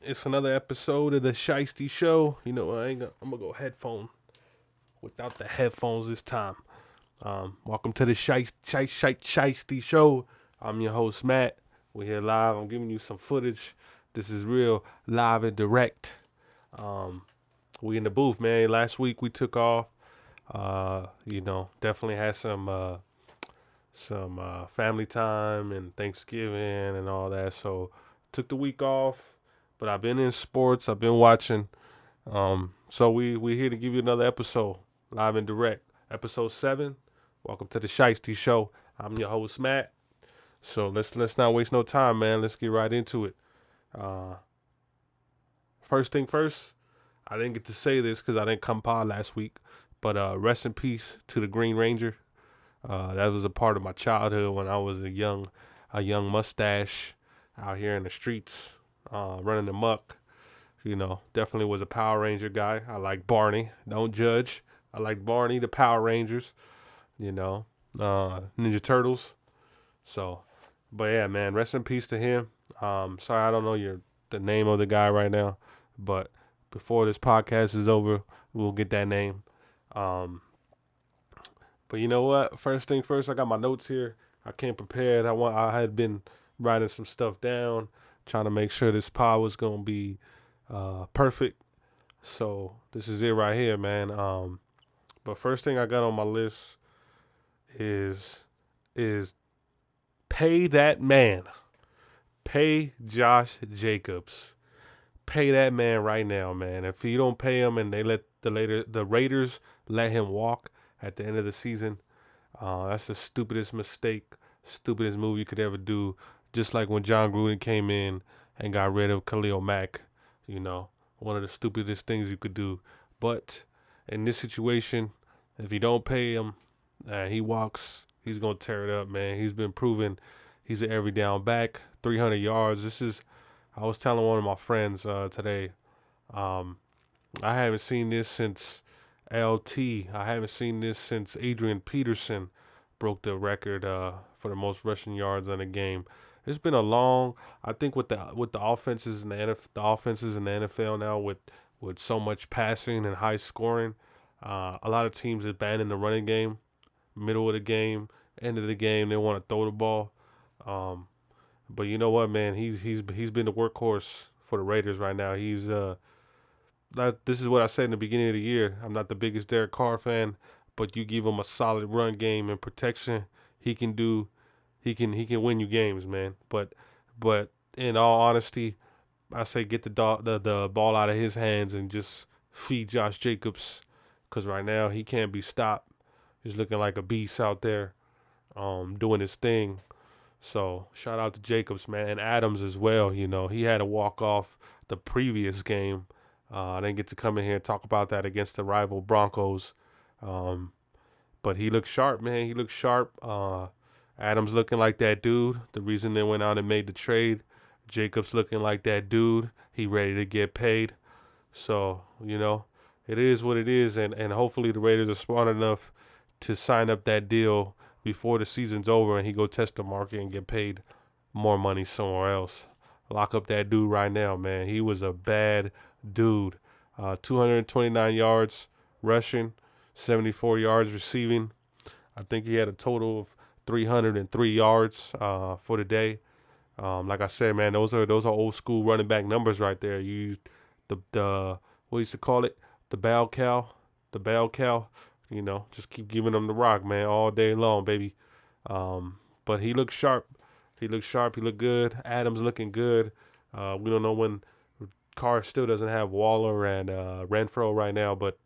It's another episode of the Shiesty Show. I'm gonna go headphone without the headphones this time. Welcome to the Shiesty Show. I'm your host Matt. We're here live. I'm giving you some footage. This is real live and direct. Um, we in the booth, man. Last week we took off. Definitely had some family time and Thanksgiving and all that. So took the week off, but I've been in sports. I've been watching. So we here to give you another episode, live and direct, episode 7. Welcome to the Shiesty Show. I'm your host Matt. So let's not waste no time, man. Let's get right into it. Uh, First thing first, I didn't get to say this because I didn't come pod last week, but rest in peace to the Green Ranger. That was a part of my childhood when I was a young mustache out here in the streets, running amok. Definitely was a Power Ranger guy. I like Barney. Don't judge. I like Barney, the Power Rangers. Ninja Turtles. So, but yeah, man, rest in peace to him. Sorry, I don't know the name of the guy right now, but before this podcast is over, we'll get that name. Um, but you know what? First thing first, I got my notes here. I came prepared. I had been writing some stuff down, trying to make sure this pod was gonna be perfect. So this is it right here, man. But first thing I got on my list is pay that man, pay Josh Jacobs, pay that man right now, man. If you don't pay him and they let the Raiders let him walk at the end of the season, that's the stupidest mistake, stupidest move you could ever do. Just like when John Gruden came in and got rid of Khalil Mack, one of the stupidest things you could do. But in this situation, if you don't pay him, he walks, he's gonna tear it up, man. He's been proven he's an every down back, 300 yards. I was telling one of my friends today. Um, I haven't seen this since LT. I haven't seen this since Adrian Peterson broke the record for the most rushing yards in a game. It's been a long. I think with the offenses in the offenses in the NFL now with so much passing and high scoring, a lot of teams abandon the running game, middle of the game, end of the game. They want to throw the ball. But you know what, man? He's been the workhorse for the Raiders right now. This is what I said in the beginning of the year. I'm not the biggest Derek Carr fan, but you give him a solid run game and protection, he can do. He can win you games, man. But in all honesty, I say get the ball out of his hands and just feed Josh Jacobs, because right now he can't be stopped. He's looking like a beast out there, doing his thing. So shout out to Jacobs, man, and Adams as well. He had a walk off the previous game. I didn't get to come in here and talk about that against the rival Broncos. Um, but he looked sharp, man. He looked sharp. Adams looking like that dude. The reason they went out and made the trade. Jacobs looking like that dude. He ready to get paid. So, it is what it is. And hopefully the Raiders are smart enough to sign up that deal before the season's over and he go test the market and get paid more money somewhere else. Lock up that dude right now, man. He was a bad dude. 229 yards rushing, 74 yards receiving. I think he had a total of 303 yards for the day. Like I said, man, those are old school running back numbers right there. The what used to call it, the bell cow. Just keep giving them the rock, man, all day long, baby. But he looked sharp. He looked sharp. He looked good. Adams looking good. We don't know when. Carr still doesn't have Waller and Renfro right now, but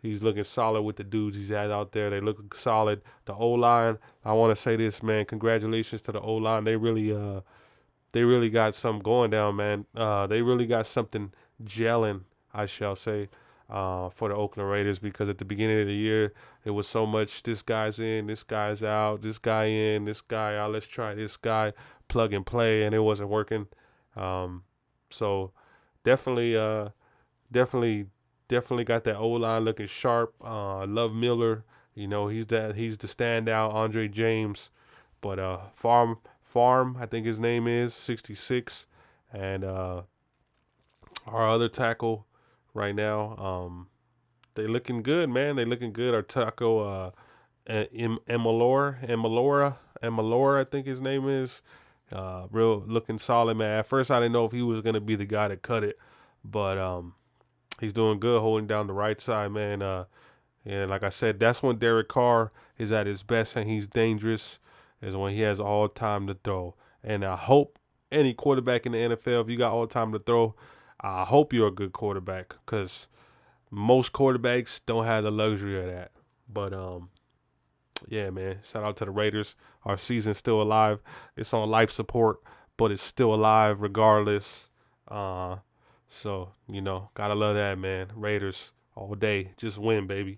he's looking solid with the dudes he's had out there. They look solid. The O line. I want to say this, man. Congratulations to the O line. They really got something going down, man. They really got something gelling, I shall say, for the Oakland Raiders, because at the beginning of the year, it was so much this guy's in, this guy's out, this guy in, this guy out, let's try this guy, plug and play, and it wasn't working. So definitely, definitely, definitely got that O-line looking sharp. Love Miller, he's the standout. Andre James, but Farm, I think his name is 66, and Our other tackle right now, they looking good, man. They looking good. Our tackle, Emalora, I think his name is. Real looking solid, man. At first, I didn't know if he was gonna be the guy to cut it, but he's doing good, holding down the right side, man. And like I said, that's when Derek Carr is at his best and he's dangerous, is when he has all time to throw. And I hope any quarterback in the NFL, if you got all time to throw, I hope you're a good quarterback, because most quarterbacks don't have the luxury of that. But yeah, man, shout out to the Raiders. Our season's still alive. It's on life support, but it's still alive regardless. Uh, so gotta love that, man. Raiders all day, just win, baby.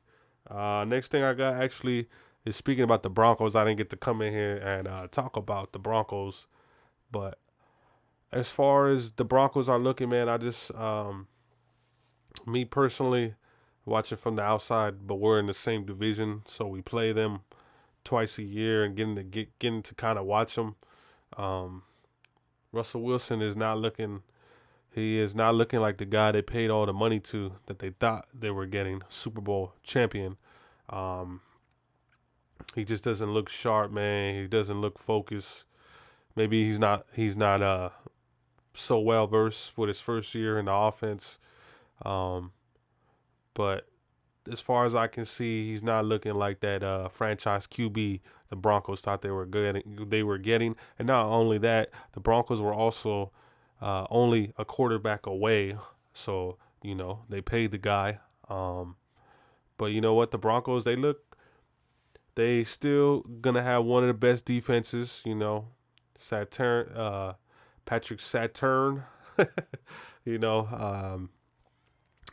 Next thing I got actually is speaking about the Broncos. I didn't get to come in here and talk about the Broncos, but as far as the Broncos are looking, man, I just me personally watching from the outside, but we're in the same division, so we play them twice a year and getting to kind of watch them. Um, Russell Wilson is not looking. He is not looking like the guy they paid all the money to, that they thought they were getting, Super Bowl champion. Um, he just doesn't look sharp, man. He doesn't look focused. Maybe he's not so well versed for his first year in the offense. Um, but as far as I can see, he's not looking like that franchise QB the Broncos thought they were good. They were getting, and not only that, the Broncos were also only a quarterback away. So they paid the guy. But you know what? The Broncos, they still gonna have one of the best defenses. Saturn, Patrick Saturn. you know, um,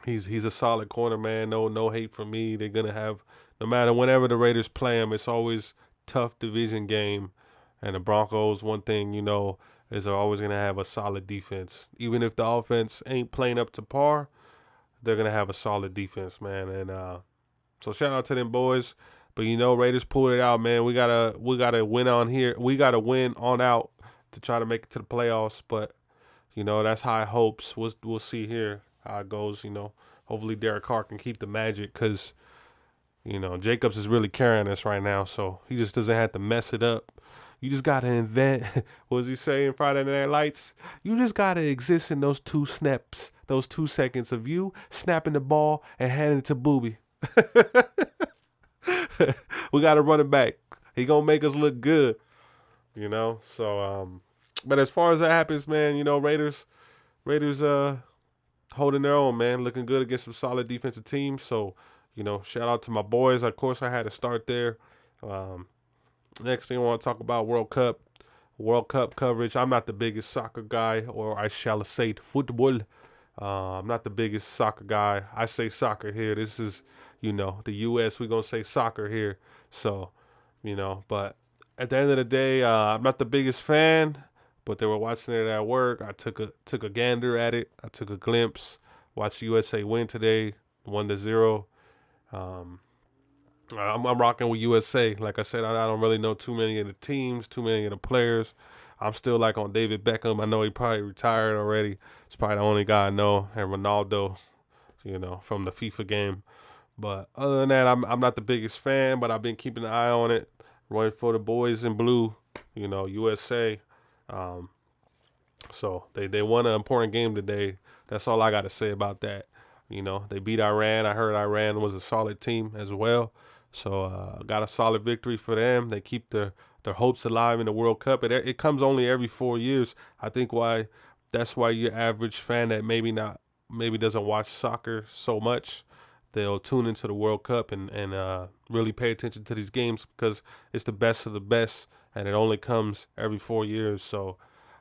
he's a solid corner, man. No hate from me. They're gonna have, no matter whenever the Raiders play them, it's always tough division game. And the Broncos, one thing is they're always gonna have a solid defense. Even if the offense ain't playing up to par, they're gonna have a solid defense, man. And so shout out to them boys. But Raiders pulled it out, man. We gotta win on here. We gotta win on out to try to make it to the playoffs. But that's high hopes. We'll see here how it goes. Hopefully Derek Carr can keep the magic, because Jacobs is really carrying us right now, so he just doesn't have to mess it up. You just gotta invent. What was he saying? Friday Night Lights. You just gotta exist in those 2 snaps, those 2 seconds of you snapping the ball and handing it to Booby. We gotta run it back. He gonna make us look good. So but as far as that happens, man, Raiders holding their own, man, looking good against some solid defensive teams. So shout out to my boys. Of course, I had to start there. Um, Next thing I want to talk about, World Cup coverage. I'm not the biggest soccer guy, or I shall say football. I'm not the biggest soccer guy. I say soccer here. This is, the U.S. We're going to say soccer here. So, but at the end of the day, I'm not the biggest fan, but they were watching it at work. I took a gander at it. I took a glimpse. Watched USA win today, 1-0. I'm rocking with USA. Like I said, I don't really know too many of the teams, too many of the players. I'm still like on David Beckham. I know he probably retired already. It's probably the only guy I know, and Ronaldo, from the FIFA game. But other than that, I'm not the biggest fan, but I've been keeping an eye on it, rooting for the boys in blue, USA. Um, so they won an important game today. That's all I got to say about that. They beat Iran. I heard Iran was a solid team as well. So got a solid victory for them. They keep their hopes alive in the World Cup. It comes only every 4 years. I think that's why your average fan that maybe doesn't watch soccer so much, they'll tune into the World Cup and really pay attention to these games, because it's the best of the best, and it only comes every 4 years. So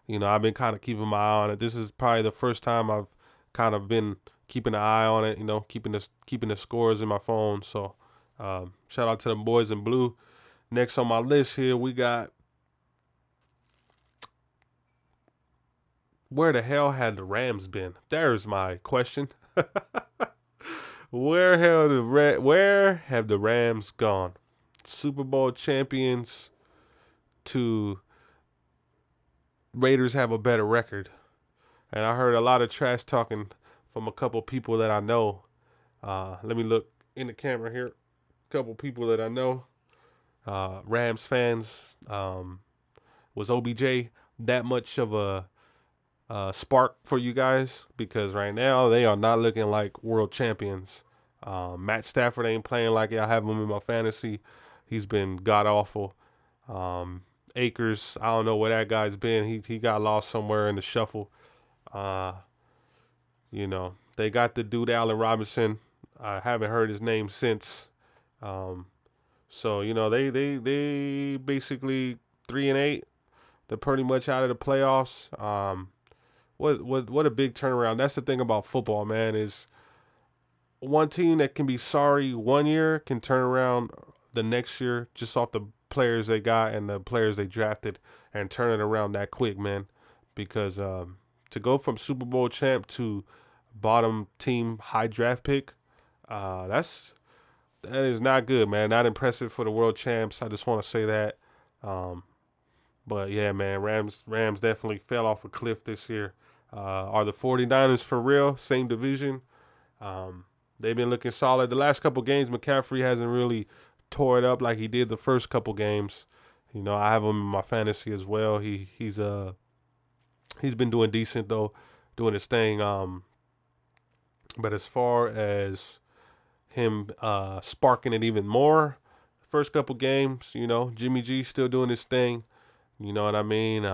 I've been kind of keeping my eye on it. This is probably the first time I've kind of been keeping an eye on it, keeping the scores in my phone. So shout out to the boys in blue. Next on my list here, we got, where the hell had the Rams been? There's my question. Where have the Rams gone? Super Bowl champions to Raiders have a better record. And I heard a lot of trash talking from a couple people that I know. Let me look in the camera here. A couple people that I know. Rams fans. Was OBJ that much of a spark for you guys? Because right now they are not looking like world champions. Matt Stafford ain't playing like I have him in my fantasy. He's been god awful. Akers, I don't know where that guy's been. He got lost somewhere in the shuffle. Uh, they got the dude Allen Robinson. I haven't heard his name since. Um, so they basically 3-8. They're pretty much out of the playoffs. What a big turnaround. That's the thing about football, man, is one team that can be sorry one year can turn around the next year just off the players they got and the players they drafted and turn it around that quick, man. Because to go from Super Bowl champ to bottom team high draft pick, that is not good, man. Not impressive for the world champs. I just want to say that. Um, but yeah, man, Rams definitely fell off a cliff this year. Are the 49ers for real? Same division. Um, they've been looking solid. The last couple games, McCaffrey hasn't really tore it up like he did the first couple games. I have him in my fantasy as well. He's been doing decent though, doing his thing. But as far as him sparking it even more, first couple games, Jimmy G still doing his thing. You know what I mean?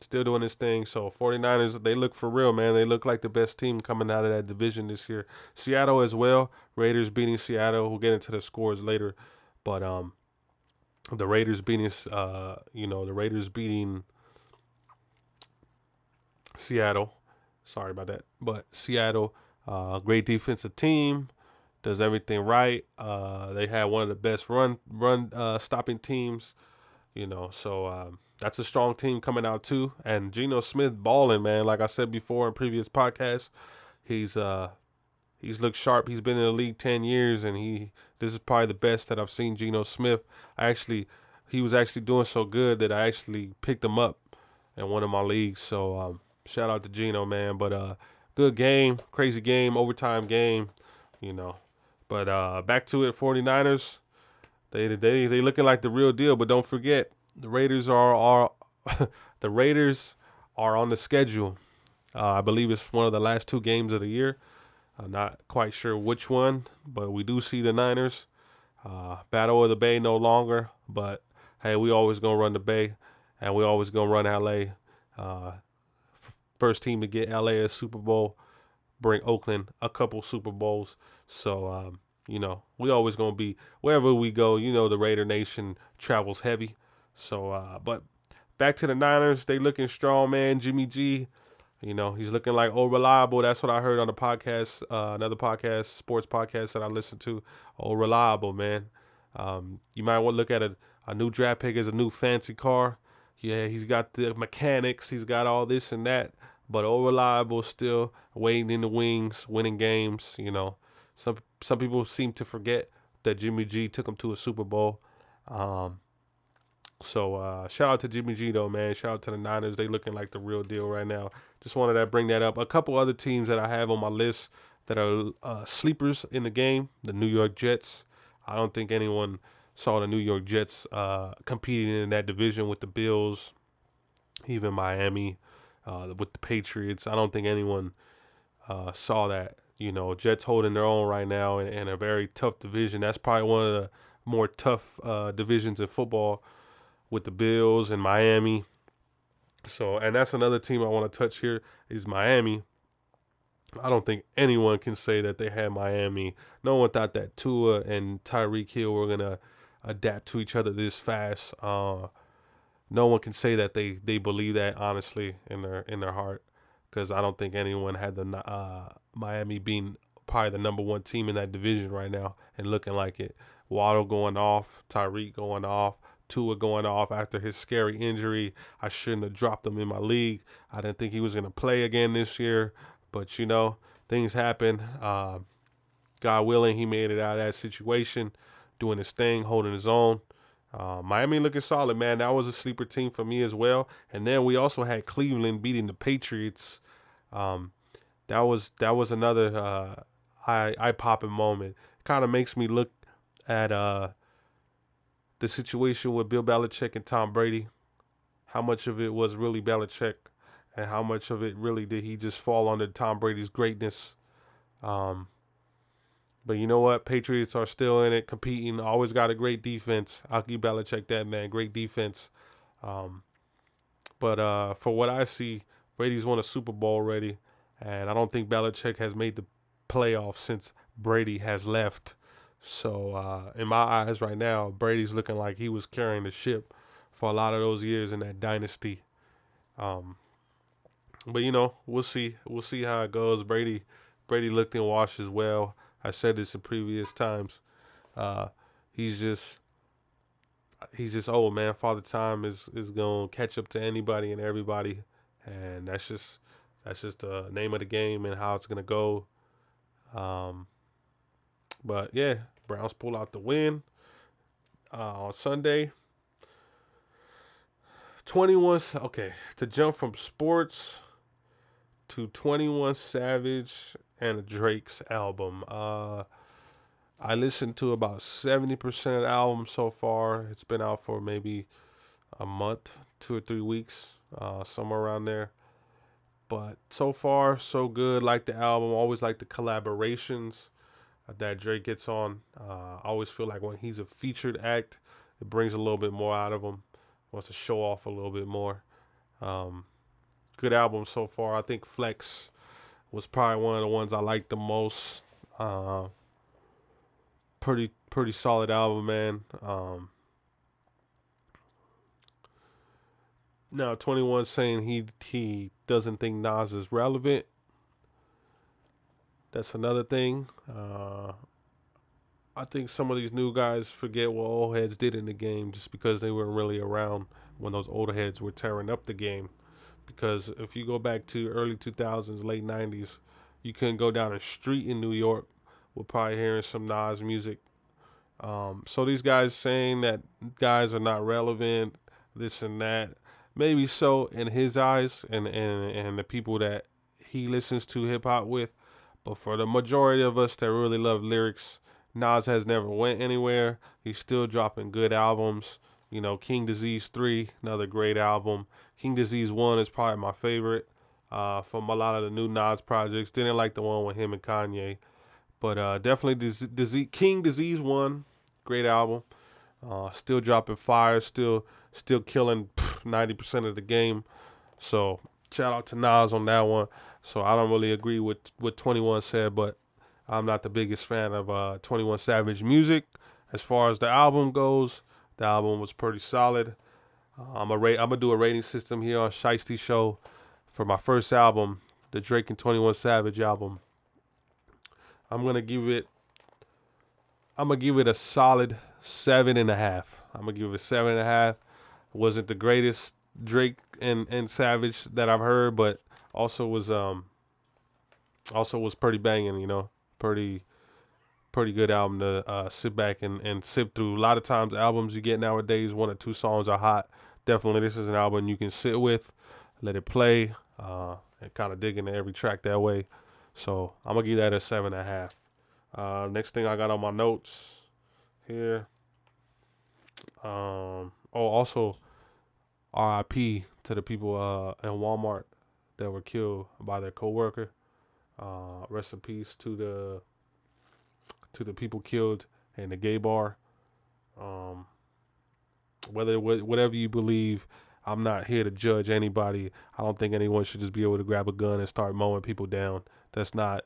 Still doing his thing. So 49ers, they look for real, man. They look like the best team coming out of that division this year. Seattle as well. Raiders beating Seattle. We'll get into the scores later. But the Raiders beating Seattle. Sorry about that. But Seattle, great defensive team, does everything right. They had one of the best run stopping teams. So that's a strong team coming out too. And Geno Smith balling, man. Like I said before in previous podcasts, he's looked sharp. He's been in the league 10 years, and this is probably the best that I've seen Geno Smith. He was actually doing so good that I actually picked him up in one of my leagues. So shout out to Geno, man. But good game, crazy game, overtime game, you know. But back to it, 49ers. They looking like the real deal, but don't forget the Raiders are the Raiders are on the schedule. I believe it's one of the last two games of the year. I'm not quite sure which one, but we do see the Niners. Battle of the Bay no longer, but hey, we always gonna run the Bay, and we always gonna run LA. First team to get LA a Super Bowl, bring Oakland a couple Super Bowls. So we always gonna be wherever we go. The Raider Nation travels heavy. So, but back to the Niners, they looking strong, man. Jimmy G, he's looking like reliable. That's what I heard on the podcast, another podcast, sports podcast that I listened to. Reliable, man. You might want to look at a new draft pick as a new fancy car. Yeah, he's got the mechanics, he's got all this and that, but reliable still, waiting in the wings, winning games. Some people seem to forget that Jimmy G took him to a Super Bowl. So shout out to Jimmy G though, man. Shout out to the Niners. They looking like the real deal right now. Just wanted to bring that up. A couple other teams that I have on my list that are sleepers in the game. The New York Jets. I don't think anyone saw the New York Jets competing in that division with the Bills, even Miami, with the Patriots. I don't think anyone saw that. Jets holding their own right now in a very tough division. That's probably one of the more tough divisions in football, with the Bills and Miami. So, and that's another team I want to touch here is Miami. I don't think anyone can say that they had Miami. No one thought that Tua and Tyreek Hill were gonna adapt to each other this fast. No one can say that they believe that honestly in their heart, because I don't think anyone had the Miami being probably the number one team in that division right now and looking like it. Waddle going off, Tyreek going off, Tua going off after his scary injury. I shouldn't have dropped him in my league. I didn't think he was going to play again this year. But, things happen. God willing, he made it out of that situation, doing his thing, holding his own. Miami looking solid, man. That was a sleeper team for me as well. And then we also had Cleveland beating the Patriots. that was another eye popping moment. Kind of makes me look at the situation with Bill Belichick and Tom Brady. How much of it was really Belichick, and how much of it really did he just fall under Tom Brady's greatness? Um, but you know what? Patriots are still in it, competing. Always got a great defense. I'll give Belichick that, man. Great defense. Um, but for what I see, Brady's won a Super Bowl already, and I don't think Belichick has made the playoffs since Brady has left. So in my eyes, right now, Brady's looking like he was carrying the ship for a lot of those years in that dynasty. Um, but we'll see. We'll see how it goes. Brady looked and washed as well. I said this in previous times. Uh, he's just he's just old, man. Father Time is gonna catch up to anybody and everybody, and that's just the name of the game and how it's gonna go. Um, but yeah, Browns pull out the win on Sunday. 21. Okay, to jump from sports to 21 Savage and Drake's album. I listened to about 70% of the album so far. It's been out for maybe a month, 2 or 3 weeks, somewhere around there. But so far, so good. Like the album. Always like the collaborations that Drake gets on. I always feel like when he's a featured act, it brings a little bit more out of him. Wants to show off a little bit more. Um, Good album so far. I think Flex was probably one of the ones I liked the most. Uh, pretty solid album, man. Now 21 saying he doesn't think Nas is relevant. That's another thing. I think some of these new guys forget what old heads did in the game just because they weren't really around when those older heads were tearing up the game. Because if you go back to early 2000s, late 90s, you couldn't go down a street in New York with probably hearing some Nas music. So these guys saying that guys are not relevant, this and that, maybe so in his eyes and the people that he listens to hip hop with. But for the majority of us that really love lyrics, Nas has never went anywhere. He's still dropping good albums. King Disease 3, another great album. King Disease 1 is probably my favorite from a lot of the new Nas projects. Didn't like the one with him and Kanye. But definitely King Disease 1, great album. Still dropping fire, still killing 90% of the game. So shout out to Nas on that one. So I don't really agree with what 21 said, but I'm not the biggest fan of 21 Savage music. As far as the album goes, the album was pretty solid. I'm gonna do a rating system here on Shiesty Show for my first album, the Drake and 21 Savage album. I'm gonna give it a solid 7.5. I'm gonna give it a 7.5. Wasn't the greatest Drake and Savage that I've heard, but also was pretty banging. Pretty pretty good album to sit back and sip through. A lot of times albums you get nowadays, one or two songs are hot. Definitely this is an album you can sit with, let it play, and kind of dig into every track that way. So I'm gonna give that a 7.5. Next thing I got on my notes here. Also RIP to the people in Walmart that were killed by their coworker. Rest in peace to the people killed in the gay bar. Um, whatever you believe, I'm not here to judge anybody. I don't think anyone should just be able to grab a gun and start mowing people down. That's not.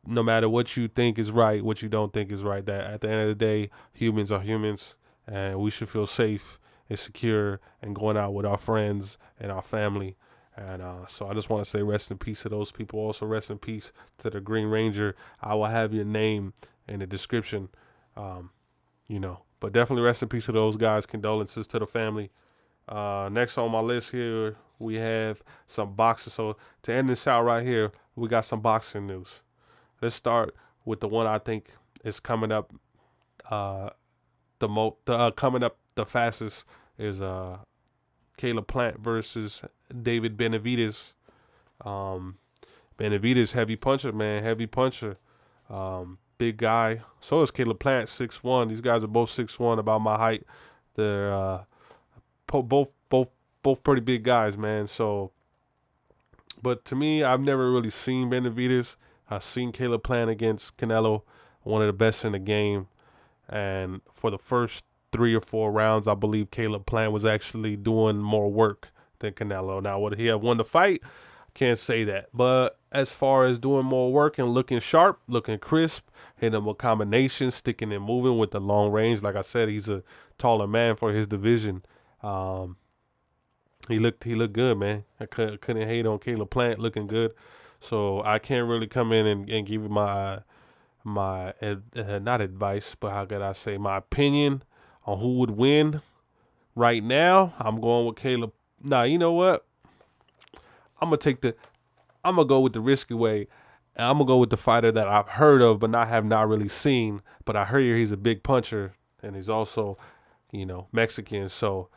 No matter what you think is right, what you don't think is right. That at the end of the day, humans are humans, and we should feel safe and secure and going out with our friends and our family. And so I just want to say rest in peace to those people. Also rest in peace to the Green Ranger. I will have your name in the description. Um, but definitely rest in peace to those guys. Condolences to the family. Next on my list here, we have some boxing. So to end this out right here, we got some boxing news. Let's start with the one I think is coming up. Coming up the fastest is Caleb Plant versus David Benavidez. Um, Benavidez, heavy puncher, man, heavy puncher. Big guy. So is Caleb Plant, 6'1". These guys are both 6'1", about my height. They're both pretty big guys, man. So, but to me, I've never really seen Benavidez. I've seen Caleb Plant against Canelo, one of the best in the game. And for the first 3 or 4 rounds, I believe Caleb Plant was actually doing more work than Canelo. Now, would he have won the fight? Can't say that. But as far as doing more work and looking sharp, looking crisp, hitting them with combinations, sticking and moving with the long range, like I said, he's a taller man for his division. Um, he looked good, man. I couldn't hate on Caleb Plant looking good. So I can't really come in and give you my not advice, but how could I say, my opinion on who would win right now. I'm going with Caleb. Nah, you know what? I'm gonna take the I'm gonna go with the risky way. And I'm gonna go with the fighter that I've heard of, but have not really seen. But I hear he's a big puncher, and he's also, Mexican. So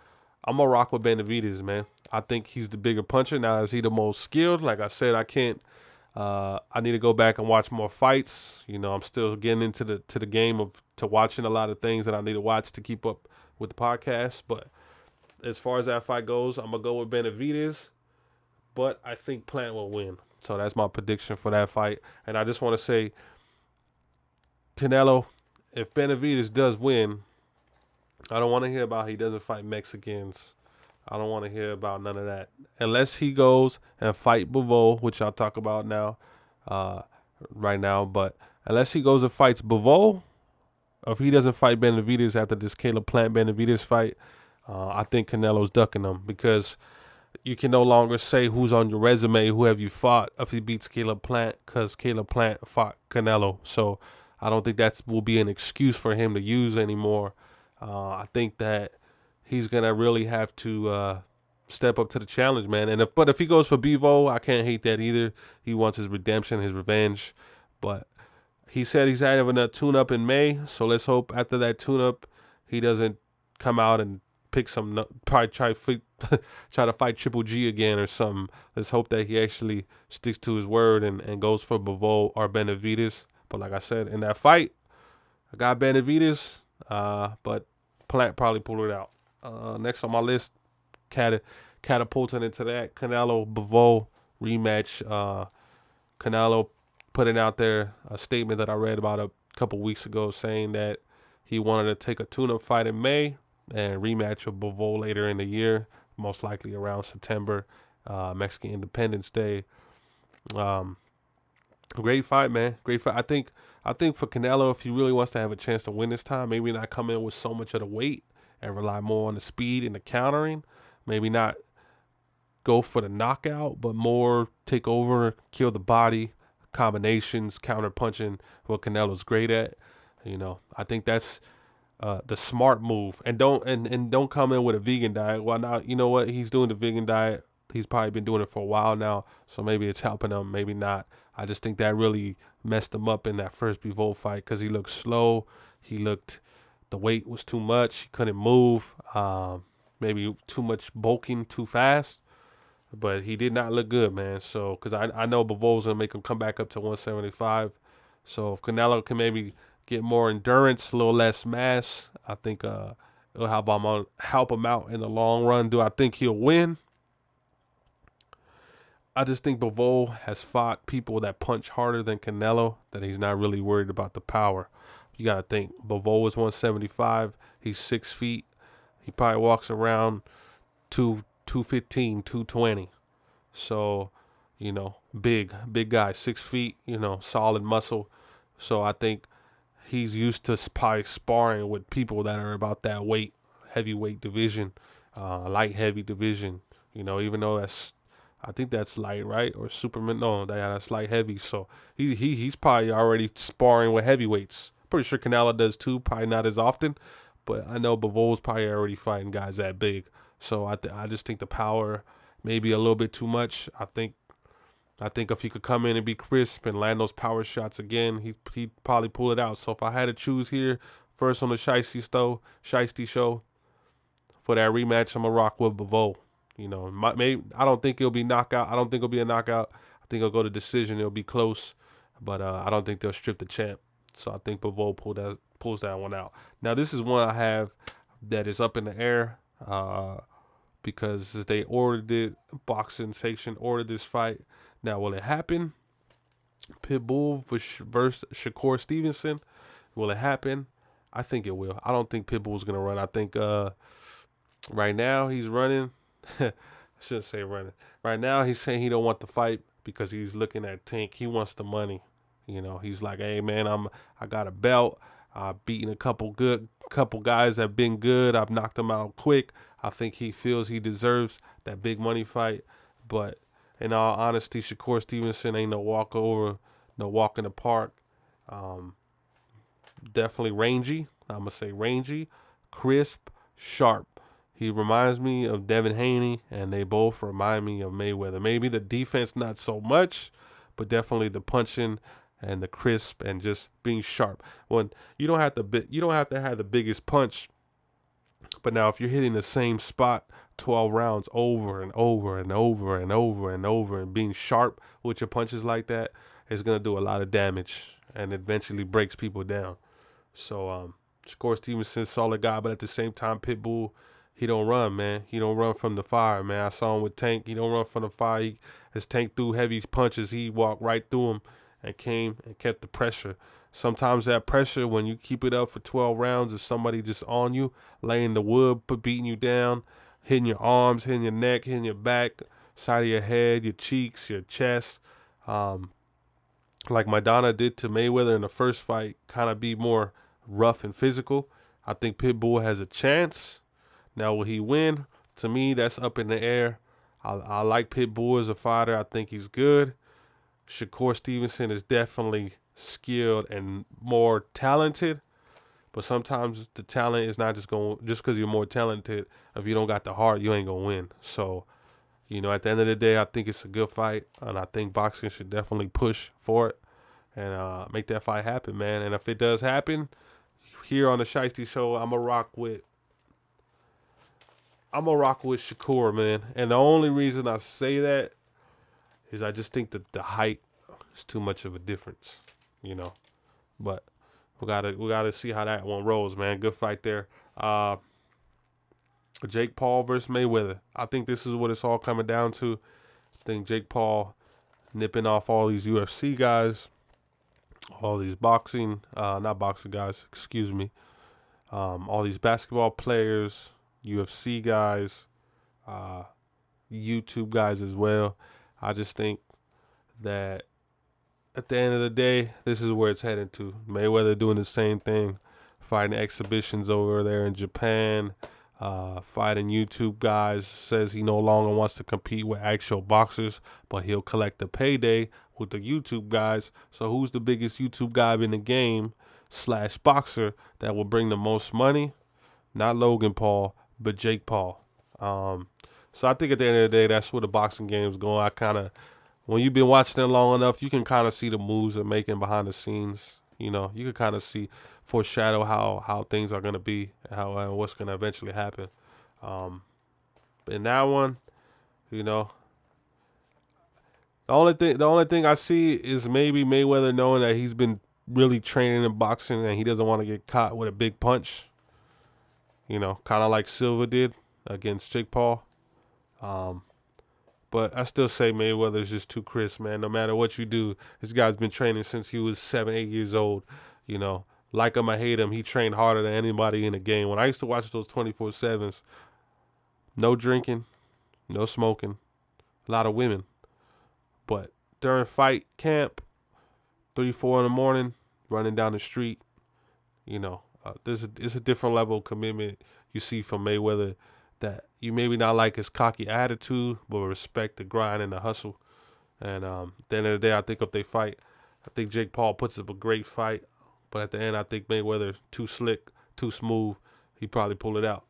I'm gonna rock with Benavidez, man. I think he's the bigger puncher. Now, is he the most skilled? Like I said, I can't. I need to go back and watch more fights. I'm still getting into the game of to watching a lot of things that I need to watch to keep up with the podcast. But as far as that fight goes, I'm gonna go with Benavidez, but I think Plant will win. So that's my prediction for that fight. And I just want to say, Canelo, if Benavidez does win, I don't want to hear about he doesn't fight Mexicans. I don't want to hear about none of that. Unless he goes and fight Bivol, which I'll talk about now, right now. But unless he goes and fights Bivol, or if he doesn't fight Benavidez after this Caleb Plant Benavidez fight, I think Canelo's ducking him, because you can no longer say who's on your resume, who have you fought, if he beats Caleb Plant, because Caleb Plant fought Canelo. So I don't think that will be an excuse for him to use anymore. I think that he's gonna really have to step up to the challenge, man. But if he goes for Bivol, I can't hate that either. He wants his redemption, his revenge. But he said he's having a tune-up in May, so let's hope after that tune-up he doesn't come out and pick probably try to fight Triple G again or something. Let's hope that he actually sticks to his word and goes for Bivol or Benavidez. But like I said, in that fight, I got Benavidez, but Plant probably pulled it out. Next on my list, catapulting into that, Canelo Bivol rematch. Canelo putting out there a statement that I read about a couple weeks ago, saying that he wanted to take a tune-up fight in May and rematch with Bivol later in the year, most likely around September, Mexican Independence Day. Great fight, man. Great fight. I think for Canelo, if he really wants to have a chance to win this time, maybe not come in with so much of the weight and rely more on the speed and the countering. Maybe not go for the knockout, but more take over, kill the body, combinations, counter punching, what Canelo's great at. I think that's the smart move. And don't come in with a vegan diet. Well, now you know what, he's doing the vegan diet. He's probably been doing it for a while now, so maybe it's helping him, maybe not. I just think that really messed him up in that first Bivol fight, because he looked slow. The weight was too much. He couldn't move. Maybe too much bulking too fast. But he did not look good, man. So, because I know Bivol's going to make him come back up to 175. So, if Canelo can maybe get more endurance, a little less mass, I think it'll help him out in the long run. Do I think he'll win? I just think Bivol has fought people that punch harder than Canelo, that he's not really worried about the power. You got to think, Bivol is 175. He's 6 feet. He probably walks around 215, 220. So, big guy, 6 feet, solid muscle. So I think he's used to probably sparring with people that are about that weight, heavyweight division, light heavy division. Even though I think that's light, right? Or Superman? No, that's light heavy. So he's probably already sparring with heavyweights. Pretty sure Canelo does too. Probably not as often, but I know Bivol's probably already fighting guys that big. So I just think the power maybe a little bit too much. I think if he could come in and be crisp and land those power shots again, he'd probably pull it out. So if I had to choose here, first on the Shiesty show for that rematch, I'm gonna rock with Bivol. Maybe I don't think it'll be knockout. I don't think it'll be a knockout. I think it'll go to decision. It'll be close, but I don't think they'll strip the champ. So I think Bivol pulls that one out. Now this is one I have that is up in the air because they ordered it. Boxing section ordered this fight. Now will it happen? Pitbull versus Shakur Stevenson. Will it happen? I think it will. I don't think Pitbull's gonna run. I think right now he's running. I shouldn't say running. Right now he's saying he don't want the fight because he's looking at Tank. He wants the money. You know, he's like, hey man, I got a belt. I've beaten a couple guys that have been good. I've knocked them out quick. I think he feels he deserves that big money fight. But in all honesty, Shakur Stevenson ain't no walkover, no walk in the park. Um, Definitely rangy. I'm gonna say rangy, crisp, sharp. He reminds me of Devin Haney, and they both remind me of Mayweather. Maybe the defense not so much, but definitely the punching and the crisp and just being sharp. When you don't have to have the biggest punch, but now if you're hitting the same spot 12 rounds over and over and over and over and over and being sharp with your punches like that, it's gonna do a lot of damage and eventually breaks people down. So Shakur Stevenson, solid guy, but at the same time, Pitbull, he don't run, man. He don't run from the fire, man. I saw him with Tank. He don't run from the fire. His Tank threw heavy punches. He walked right through him and came and kept the pressure. Sometimes that pressure, when you keep it up for 12 rounds, is somebody just on you, laying the wood, beating you down, hitting your arms, hitting your neck, hitting your back, side of your head, your cheeks, your chest. Like Maidana did to Mayweather in the first fight, kind of be more rough and physical. I think Pitbull has a chance. Now, will he win? To me, that's up in the air. I like Pitbull as a fighter. I think he's good. Shakur Stevenson is definitely skilled and more talented. But sometimes the talent is not just because you're more talented. If you don't got the heart, you ain't gonna win. So, you know, at the end of the day, I think it's a good fight, and I think boxing should definitely push for it and make that fight happen, man. And if it does happen, here on the Shiesty Show, I'm gonna rock with Shakur, man. And the only reason I say that is I just think that the height is too much of a difference, you know. But we gotta see how that one rolls, man. Good fight there. Jake Paul versus Mayweather. I think this is what it's all coming down to. I think Jake Paul nipping off all these UFC guys, all these not boxing guys, excuse me. All these basketball players, UFC guys, YouTube guys as well. I just think that at the end of the day, this is where it's heading to. Mayweather doing the same thing, fighting exhibitions over there in Japan, fighting YouTube guys, says he no longer wants to compete with actual boxers, but he'll collect the payday with the YouTube guys. So who's the biggest YouTube guy in the game / boxer that will bring the most money? Not Logan Paul, but Jake Paul. So I think at the end of the day, that's where the boxing game's going. When you've been watching it long enough, you can kind of see the moves they're making behind the scenes. You know, you can kind of foreshadow how things are going to be, how what's going to eventually happen. In that one, you know, the only thing I see is maybe Mayweather knowing that he's been really training in boxing and he doesn't want to get caught with a big punch. You know, kind of like Silva did against Jake Paul. But I still say Mayweather's just too crisp, man. No matter what you do, this guy's been training since he was 7, 8 years old. You know, like him, I hate him. He trained harder than anybody in the game. When I used to watch those 24/7s, no drinking, no smoking, a lot of women. But during fight camp, 3, 4 in the morning, running down the street, you know, it's a different level of commitment you see from Mayweather that you maybe not like his cocky attitude, but respect the grind and the hustle. And at the end of the day, I think if they fight, I think Jake Paul puts up a great fight. But at the end, I think Mayweather too slick, too smooth. He probably pull it out.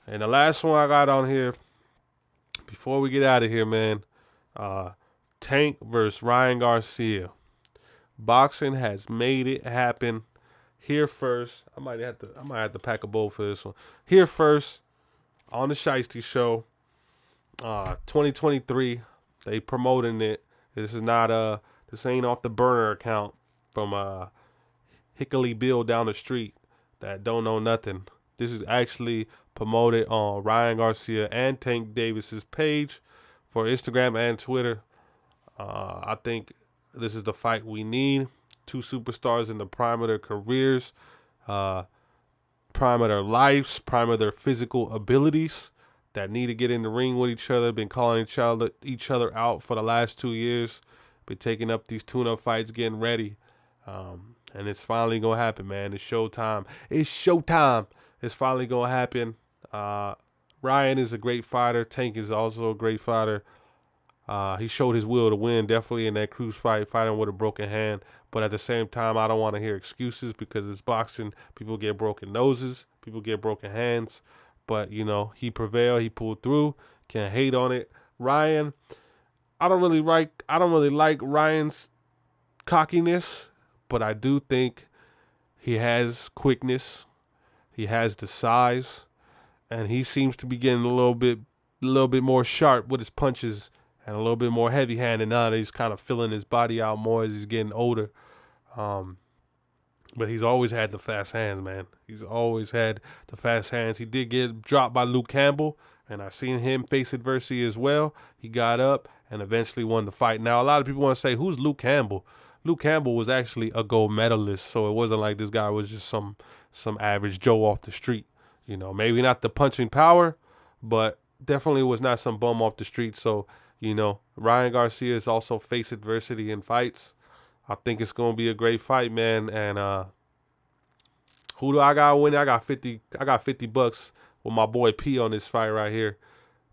And the last one I got on here, before we get out of here, man, Tank versus Ryan Garcia. Boxing has made it happen. Here first, I might have to pack a bowl for this one. Here first, on the Shiesty Show, 2023, they promoting it. This is not this ain't off the burner account from Hickory Bill down the street that don't know nothing. This is actually promoted on Ryan Garcia and Tank Davis's page for Instagram and Twitter. I think this is the fight we need. Two superstars in the prime of their careers, prime of their lives, prime of their physical abilities that need to get in the ring with each other. Been calling each other out for the last 2 years. Been taking up these tune-up fights, getting ready. And it's finally going to happen, man. It's showtime. It's showtime. It's finally going to happen. Ryan is a great fighter. Tank is also a great fighter. He showed his will to win, definitely in that Cruz fight, fighting with a broken hand. But at the same time, I don't want to hear excuses because it's boxing. People get broken noses. People get broken hands. But, you know, he prevailed. He pulled through. Can't hate on it. Ryan, I don't really like Ryan's cockiness, but I do think he has quickness. He has the size, and he seems to be getting a little bit more sharp with his punches and a little bit more heavy-handed now that he's kind of filling his body out more as he's getting older. But he's always had the fast hands, man. He's always had the fast hands. He did get dropped by Luke Campbell, and I seen him face adversity as well. He got up and eventually won the fight. Now, a lot of people want to say, who's Luke Campbell? Luke Campbell was actually a gold medalist, so it wasn't like this guy was just some average Joe off the street. You know, maybe not the punching power, but definitely was not some bum off the street. So, you know, Ryan Garcia has also faced adversity in fights. I think it's gonna be a great fight, man. And who do I got winning? I got $50 with my boy P on this fight right here.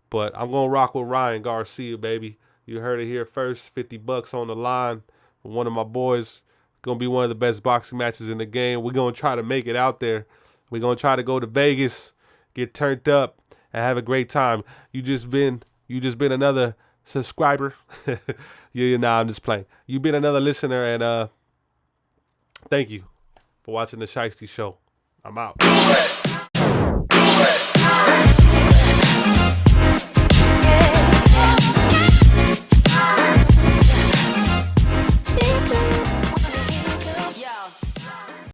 But I'm gonna rock with Ryan Garcia, baby. You heard it here first. $50 on the line. One of my boys. Gonna be one of the best boxing matches in the game. We're gonna try to make it out there. We're gonna try to go to Vegas, get turned up, and have a great time. You just been another subscriber. I'm just playing. You've been another listener, and thank you for watching the Shiesty Show. I'm out.